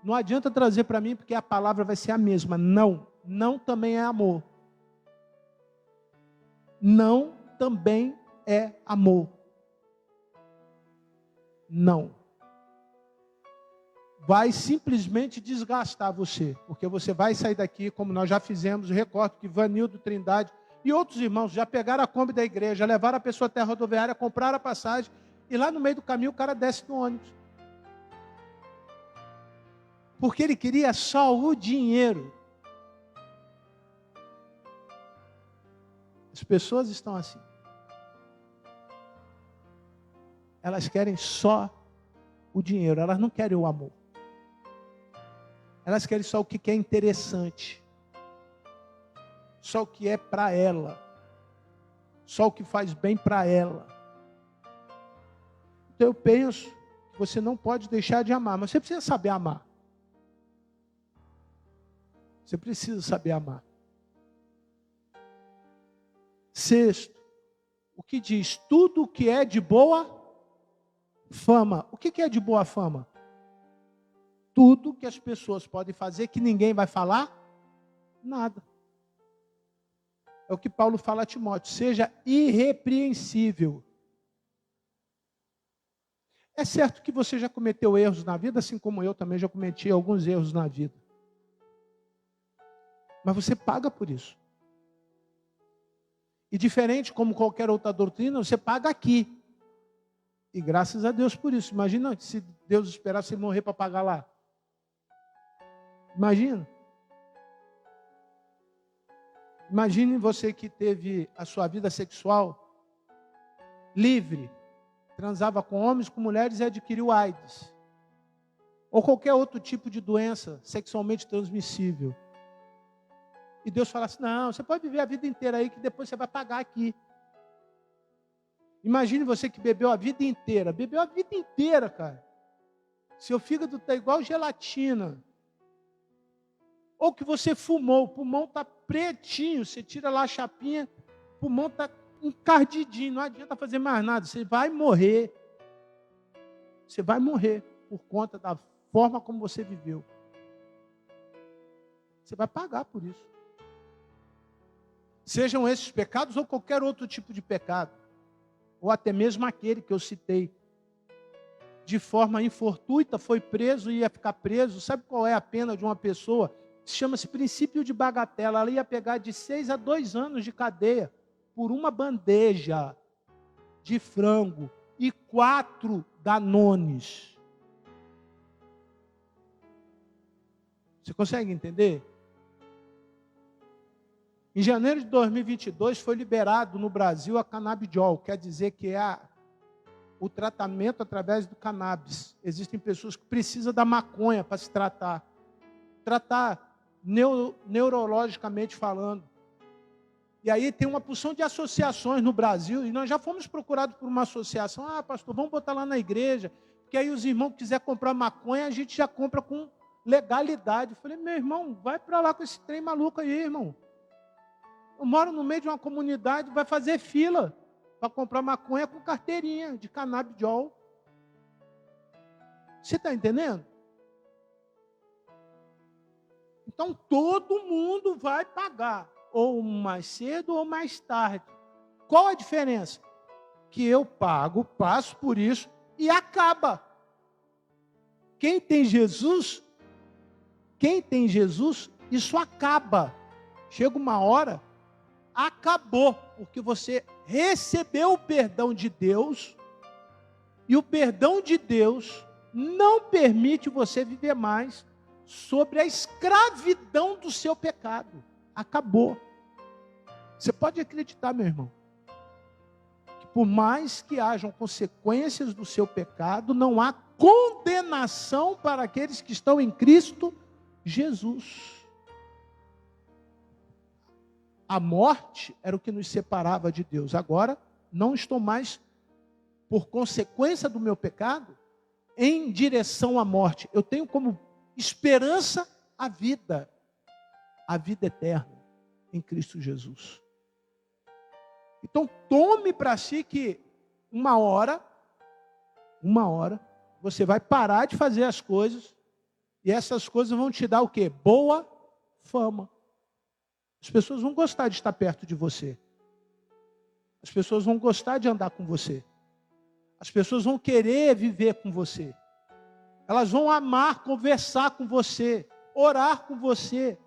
Não adianta trazer para mim porque a palavra vai ser a mesma. Não. Não também é amor. Não também é amor. Não. Vai simplesmente desgastar você. Porque você vai sair daqui, como nós já fizemos, eu recordo que Vanildo, Trindade e outros irmãos já pegaram a Kombi da igreja, levaram a pessoa até a rodoviária, compraram a passagem, e lá no meio do caminho o cara desce do ônibus. Porque ele queria só o dinheiro. As pessoas estão assim. Elas querem só o dinheiro, elas não querem o amor. Elas querem só o que é interessante. Só o que é para ela. Só o que faz bem para ela. Então eu penso que você não pode deixar de amar, mas você precisa saber amar. Você precisa saber amar. Sexto, o que diz? Tudo o que é de boa fama. O que é de boa fama? Tudo que as pessoas podem fazer que ninguém vai falar nada. É o que Paulo fala a Timóteo, seja irrepreensível. É certo que você já cometeu erros na vida, assim como eu também já cometi alguns erros na vida. Mas você paga por isso. E diferente como qualquer outra doutrina, você paga aqui. E graças a Deus por isso. Imagina se Deus esperasse você morrer para pagar lá. Imagina. Imagine você que teve a sua vida sexual livre, transava com homens, com mulheres e adquiriu AIDS. Ou qualquer outro tipo de doença sexualmente transmissível. E Deus fala assim, não, você pode viver a vida inteira aí que depois você vai pagar aqui. Imagine você que bebeu a vida inteira, cara. Seu fígado está igual gelatina. Ou que você fumou, o pulmão está pretinho, você tira lá a chapinha, o pulmão está encardidinho, não adianta fazer mais nada, você vai morrer. Você vai morrer por conta da forma como você viveu. Você vai pagar por isso. Sejam esses pecados ou qualquer outro tipo de pecado. Ou até mesmo aquele que eu citei. De forma infortuita, foi preso e ia ficar preso. Sabe qual é a pena de uma pessoa? Chama-se princípio de bagatela. Ela ia pegar de 6 a 2 anos de cadeia por uma bandeja de frango e 4 Danones. Você consegue entender? Em janeiro de 2022 foi liberado no Brasil a canabidiol, quer dizer que é o tratamento através do cannabis. Existem pessoas que precisam da maconha para se tratar. Neurologicamente falando. E aí tem uma porção de associações no Brasil, e nós já fomos procurados por uma associação. Ah, pastor, vamos botar lá na igreja, porque aí os irmãos que quiserem comprar maconha, a gente já compra com legalidade. Eu falei, meu irmão, vai para lá com esse trem maluco aí, irmão. Eu moro no meio de uma comunidade, vai fazer fila para comprar maconha com carteirinha de canabidiol. Você está entendendo? Então todo mundo vai pagar, ou mais cedo ou mais tarde. Qual a diferença? Que eu pago, passo por isso e acaba. Quem tem Jesus, isso acaba. Chega uma hora, acabou, porque você recebeu o perdão de Deus, e o perdão de Deus não permite você viver mais sobre a escravidão do seu pecado. Acabou. Você pode acreditar, meu irmão, que por mais que hajam consequências do seu pecado, não há condenação para aqueles que estão em Cristo Jesus. A morte era o que nos separava de Deus. Agora, não estou mais, por consequência do meu pecado, em direção à morte. Eu tenho como esperança a vida eterna em Cristo Jesus. Então, tome para si que uma hora, você vai parar de fazer as coisas, e essas coisas vão te dar o quê? Boa fama. As pessoas vão gostar de estar perto de você. As pessoas vão gostar de andar com você. As pessoas vão querer viver com você. Elas vão amar conversar com você, orar com você.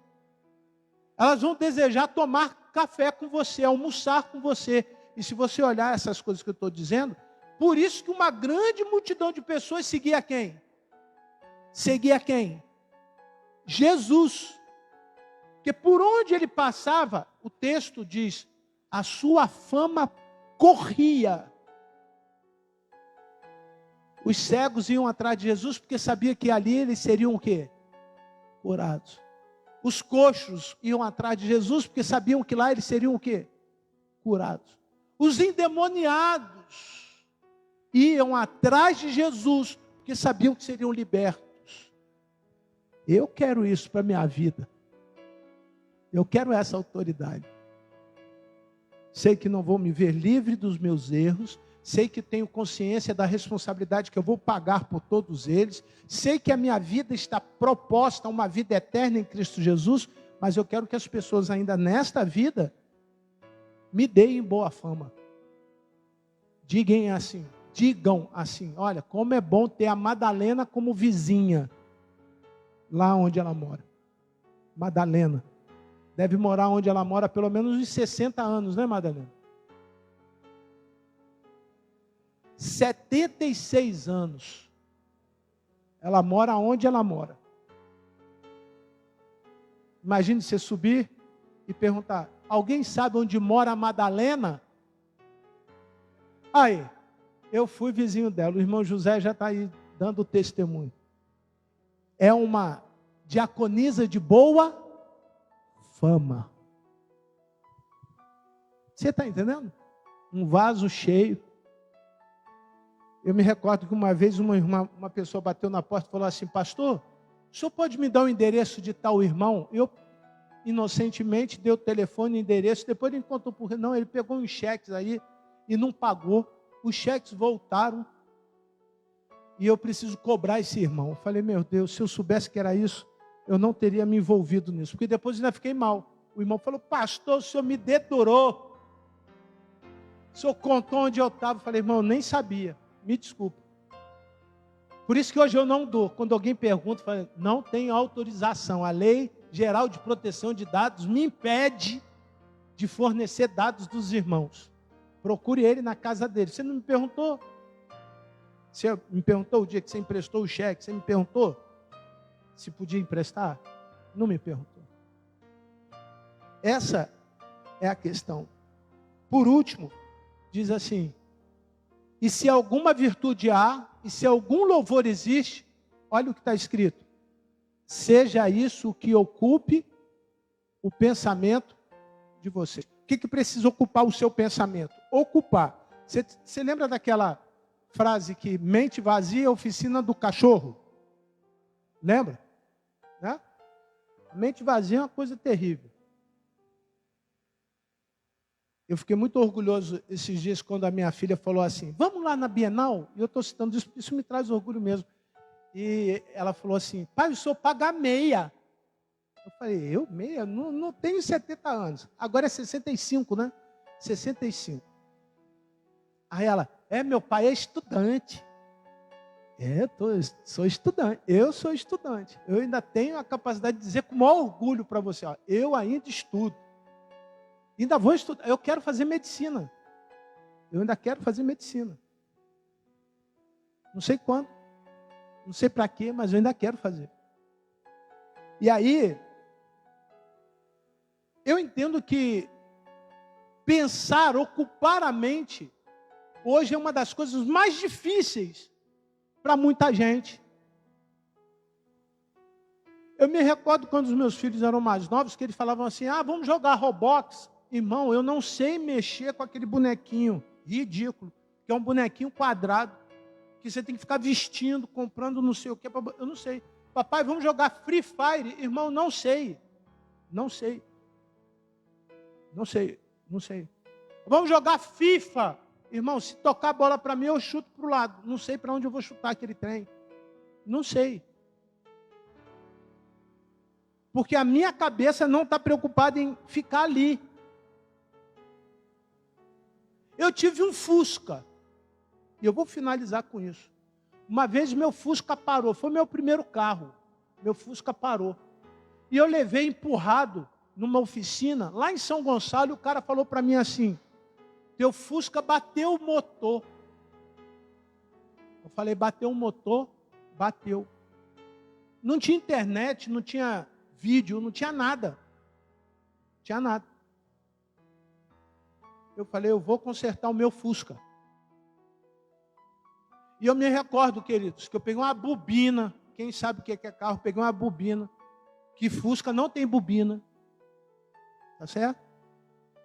Elas vão desejar tomar café com você, almoçar com você. E se você olhar essas coisas que eu estou dizendo, por isso que uma grande multidão de pessoas seguia quem? Seguia quem? Jesus. Porque por onde ele passava, o texto diz, a sua fama corria. Os cegos iam atrás de Jesus porque sabia que ali eles seriam o quê? Curados. Os coxos iam atrás de Jesus porque sabiam que lá eles seriam o quê? Curados. Os endemoniados iam atrás de Jesus porque sabiam que seriam libertos. Eu quero isso para a minha vida. Eu quero essa autoridade. Sei que não vou me ver livre dos meus erros. Sei que tenho consciência da responsabilidade que eu vou pagar por todos eles. Sei que a minha vida está proposta a uma vida eterna em Cristo Jesus. Mas eu quero que as pessoas ainda nesta vida me deem boa fama. Digam assim, olha, como é bom ter a Madalena como vizinha. Lá onde ela mora. Madalena. Deve morar onde ela mora pelo menos uns 60 anos, né, Madalena? 76 anos. Ela mora onde ela mora. Imagine você subir e perguntar, alguém sabe onde mora a Madalena? Aí, eu fui vizinho dela, o irmão José já está aí dando testemunho. É uma diaconisa de boa fama. Você está entendendo? Um vaso cheio. Eu me recordo que uma vez uma pessoa bateu na porta e falou assim, pastor, o senhor pode me dar o endereço de tal irmão? Eu, inocentemente, dei o telefone e endereço, depois ele contou por não, ele pegou uns cheques aí e não pagou. Os cheques voltaram e eu preciso cobrar esse irmão. Eu falei, meu Deus, se eu soubesse que era isso, eu não teria me envolvido nisso, porque depois ainda fiquei mal. O irmão falou, pastor, o senhor me dedurou. O senhor contou onde eu estava. Eu falei, irmão, eu nem sabia, me desculpa. Por isso que hoje eu não dou. Quando alguém pergunta, eu falo, não tenho autorização. A Lei Geral de Proteção de Dados me impede de fornecer dados dos irmãos. Procure ele na casa dele. Você não me perguntou? Você me perguntou o dia que você emprestou o cheque? Você me perguntou se podia emprestar? Não me perguntou. Essa é a questão. Por último, diz assim, e se alguma virtude há, e se algum louvor existe, olha o que está escrito, seja isso o que ocupe o pensamento de você. O que precisa ocupar o seu pensamento? Ocupar. Você lembra daquela frase que mente vazia é oficina do cachorro? Lembra? Né? A mente vazia é uma coisa terrível. Eu fiquei muito orgulhoso esses dias quando a minha filha falou assim, vamos lá na Bienal? E eu estou citando isso, isso me traz orgulho mesmo. E ela falou assim, pai, o senhor paga meia. Eu falei, eu meia? Não tenho 70 anos. Agora é 65, né? 65. Aí ela, meu pai é estudante. Sou estudante. Eu sou estudante. Eu ainda tenho a capacidade de dizer com o maior orgulho para você, ó, eu ainda estudo. Ainda vou estudar. Eu quero fazer medicina. Eu ainda quero fazer medicina. Não sei quando. Não sei para quê, mas eu ainda quero fazer. E aí, eu entendo que pensar, ocupar a mente, hoje é uma das coisas mais difíceis para muita gente. Eu me recordo quando os meus filhos eram mais novos, que eles falavam assim, vamos jogar Roblox. Irmão, eu não sei mexer com aquele bonequinho ridículo, que é um bonequinho quadrado, que você tem que ficar vestindo, comprando não sei o que. Eu não sei. Papai, vamos jogar Free Fire. Irmão, não sei. Não sei. Não sei. Não sei. Vamos jogar FIFA. Irmão, se tocar a bola para mim, eu chuto para o lado. Não sei para onde eu vou chutar aquele trem. Não sei. Porque a minha cabeça não está preocupada em ficar ali. Eu tive um Fusca. E eu vou finalizar com isso. Uma vez meu Fusca parou. Foi meu primeiro carro. Meu Fusca parou. E eu levei empurrado numa oficina, lá em São Gonçalo, e o cara falou para mim assim, teu Fusca bateu o motor. Eu falei, bateu o motor? Bateu. Não tinha internet, não tinha vídeo, não tinha nada. Não tinha nada. Eu falei, eu vou consertar o meu Fusca. E eu me recordo, queridos, que eu peguei uma bobina. Quem sabe o que é carro? Peguei uma bobina. Que Fusca não tem bobina. Tá certo?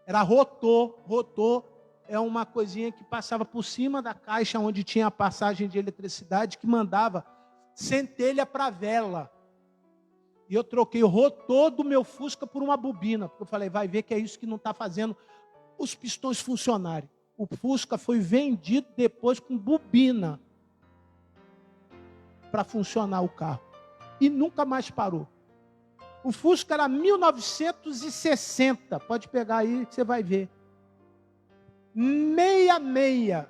Era rotor. Rotor é uma coisinha que passava por cima da caixa onde tinha a passagem de eletricidade que mandava centelha para a vela. E eu troquei o rotor do meu Fusca por uma bobina. Porque eu falei, vai ver que é isso que não está fazendo os pistões funcionarem. O Fusca foi vendido depois com bobina para funcionar o carro. E nunca mais parou. O Fusca era 1960. Pode pegar aí que você vai ver. 66.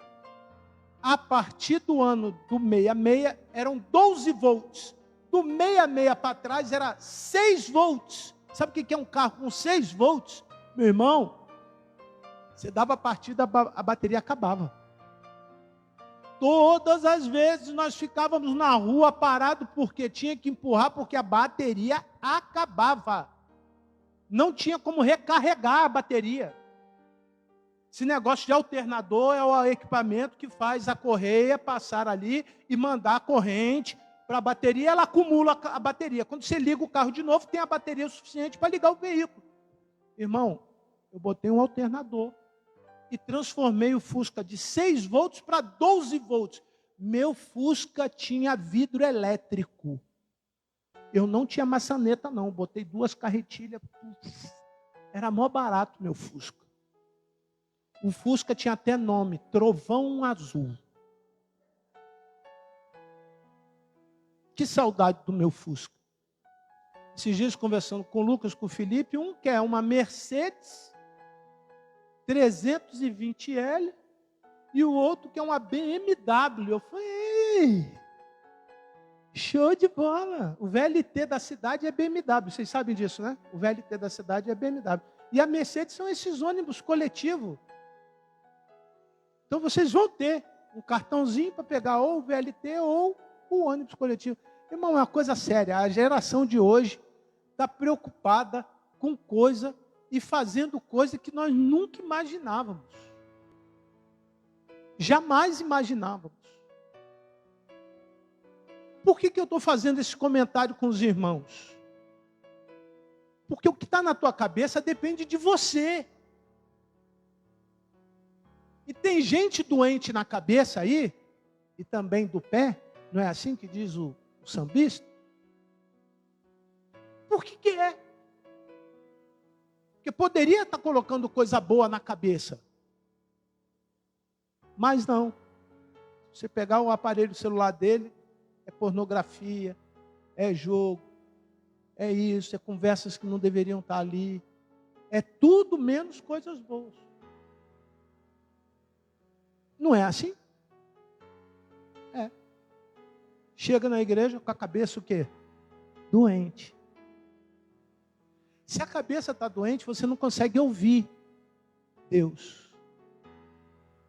A partir do ano do 66 eram 12 volts. Do 66 para trás era 6 volts. Sabe o que é um carro com 6 volts? Meu irmão, você dava a partida, a bateria acabava. Todas as vezes nós ficávamos na rua parado porque tinha que empurrar, porque a bateria acabava. Não tinha como recarregar a bateria. Esse negócio de alternador é o equipamento que faz a correia passar ali e mandar a corrente para a bateria, ela acumula a bateria. Quando você liga o carro de novo, tem a bateria suficiente para ligar o veículo. Irmão, eu botei um alternador e transformei o Fusca de 6 volts para 12 volts. Meu Fusca tinha vidro elétrico. Eu não tinha maçaneta, não. Botei 2 carretilhas. Era mó barato meu Fusca. O Fusca tinha até nome, Trovão Azul. Que saudade do meu Fusca. esses dias conversando com o Lucas, com o Felipe, um quer uma Mercedes 320L e o outro quer uma BMW. Eu falei, ei, show de bola. O VLT da cidade é BMW. Vocês sabem disso, né? O VLT da cidade é BMW. E a Mercedes são esses ônibus coletivos. Então vocês vão ter um cartãozinho para pegar ou o VLT ou o ônibus coletivo. Irmão, é uma coisa séria. A geração de hoje está preocupada com coisa e fazendo coisa que nós nunca imaginávamos. Jamais imaginávamos. Por que eu estou fazendo esse comentário com os irmãos? Porque o que está na tua cabeça depende de você. E tem gente doente na cabeça aí, e também do pé, não é assim que diz o sambista? Por que é? Porque poderia estar colocando coisa boa na cabeça. Mas não. Você pegar o aparelho celular dele, é pornografia, é jogo, é isso, é conversas que não deveriam estar ali. É tudo menos coisas boas. Não é assim? É. Chega na igreja com a cabeça o quê? Doente. Se a cabeça está doente, você não consegue ouvir Deus.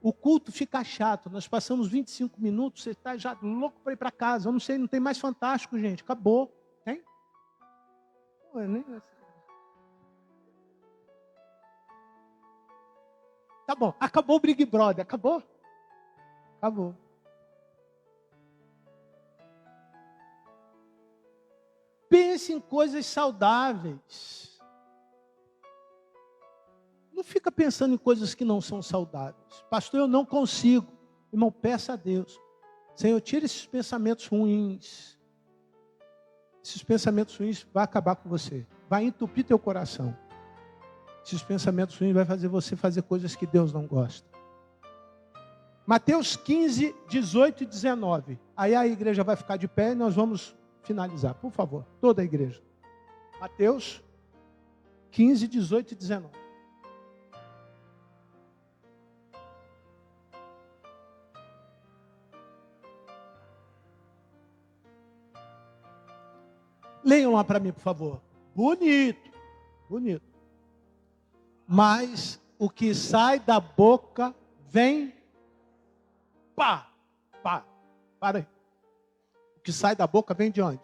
O culto fica chato. Nós passamos 25 minutos, você está já louco para ir para casa. Eu não sei, não tem mais Fantástico, gente. Acabou. Tem? Pô, nem... Tá bom, acabou o Big Brother. Acabou? Acabou. Pense em coisas saudáveis. Não fica pensando em coisas que não são saudáveis. Pastor, eu não consigo. Irmão, peça a Deus. Senhor, tira esses pensamentos ruins. Esses pensamentos ruins vão acabar com você. Vai entupir teu coração. Esses pensamentos ruins vão fazer você fazer coisas que Deus não gosta. Mateus 15, 18 e 19. Aí a igreja vai ficar de pé e nós vamos finalizar. Por favor, toda a igreja. Mateus 15, 18 e 19. Leiam lá para mim, por favor. Bonito, bonito. Mas o que sai da boca vem... Para aí. O que sai da boca vem de onde?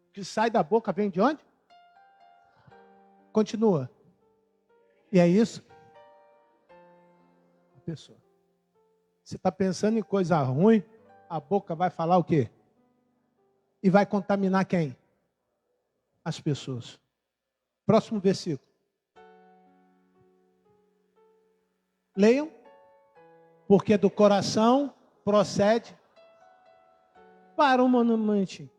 O que sai da boca vem de onde? Continua. E é isso? A pessoa. Você está pensando em coisa ruim, a boca vai falar o quê? E vai contaminar quem? As pessoas. Próximo versículo. Leiam. Porque do coração procede. Para um momentinho.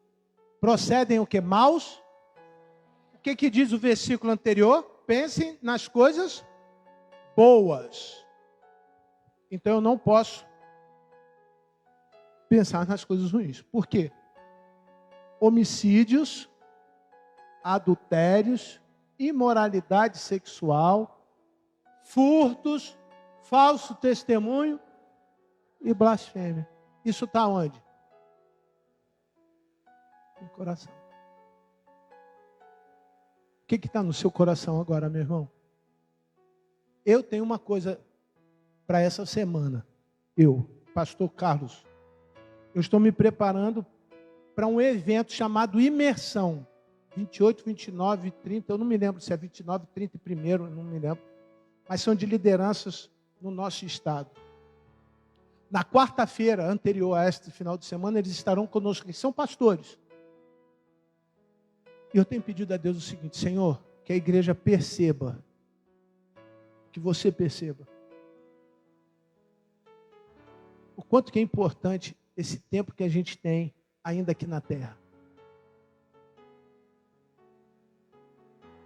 Procedem o que? Maus? O que diz o versículo anterior? Pensem nas coisas boas. Então eu não posso pensar nas coisas ruins. Por quê? Homicídios, adultérios, imoralidade sexual, furtos, falso testemunho e blasfêmia. Isso está onde? No coração. O que está no seu coração agora, meu irmão? Eu tenho uma coisa para essa semana. Eu, pastor Carlos, eu estou me preparando para um evento chamado Imersão. 28, 29 e 30, eu não me lembro se é 29, 30 e 1º, eu não me lembro. Mas são de lideranças no nosso estado. Na quarta-feira anterior a este final de semana, eles estarão conosco, eles são pastores. E eu tenho pedido a Deus o seguinte: Senhor, que a igreja perceba, que você perceba, o quanto que é importante esse tempo que a gente tem ainda aqui na terra.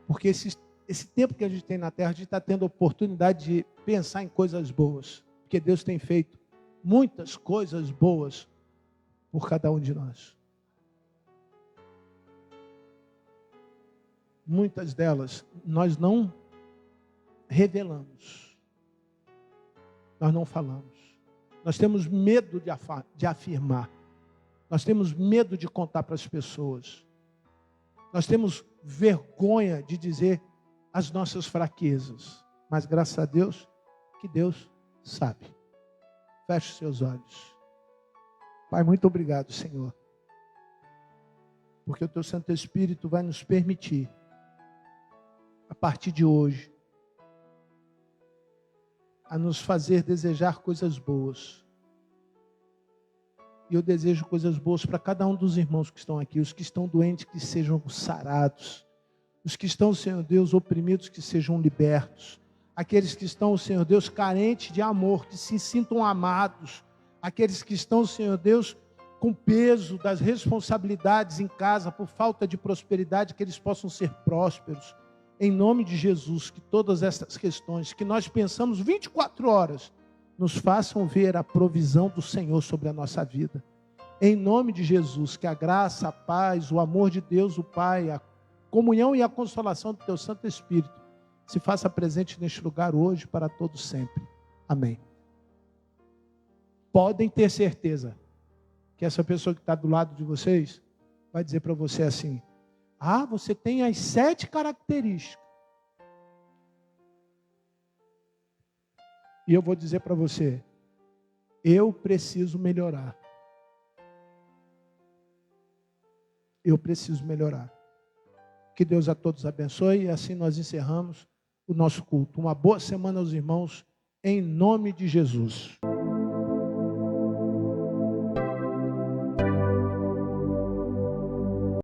Porque esse tempo que a gente tem na terra, a gente está tendo a oportunidade de pensar em coisas boas. Porque Deus tem feito muitas coisas boas por cada um de nós. muitas delas, nós não revelamos. Nós não falamos. Nós temos medo de afirmar. Nós temos medo de contar para as pessoas. Nós temos vergonha de dizer as nossas fraquezas. Mas graças a Deus, que Deus sabe. Feche seus olhos. Pai, muito obrigado, Senhor. Porque o Teu Santo Espírito vai nos permitir, a partir de hoje, a nos fazer desejar coisas boas. E eu desejo coisas boas para cada um dos irmãos que estão aqui. Os que estão doentes, que sejam sarados. Os que estão, Senhor Deus, oprimidos, que sejam libertos. Aqueles que estão, Senhor Deus, carentes de amor, que se sintam amados. Aqueles que estão, Senhor Deus, com peso das responsabilidades em casa, por falta de prosperidade, que eles possam ser prósperos. Em nome de Jesus, que todas essas questões que nós pensamos 24 horas, nos façam ver a provisão do Senhor sobre a nossa vida. Em nome de Jesus, que a graça, a paz, o amor de Deus, o Pai, a comunhão e a consolação do Teu Santo Espírito se faça presente neste lugar hoje para todos sempre. Amém. Podem ter certeza que essa pessoa que está do lado de vocês vai dizer para você assim: ah, você tem as 7 características. E eu vou dizer para você, eu preciso melhorar. Eu preciso melhorar. Que Deus a todos abençoe e assim nós encerramos o nosso culto. Uma boa semana aos irmãos, em nome de Jesus.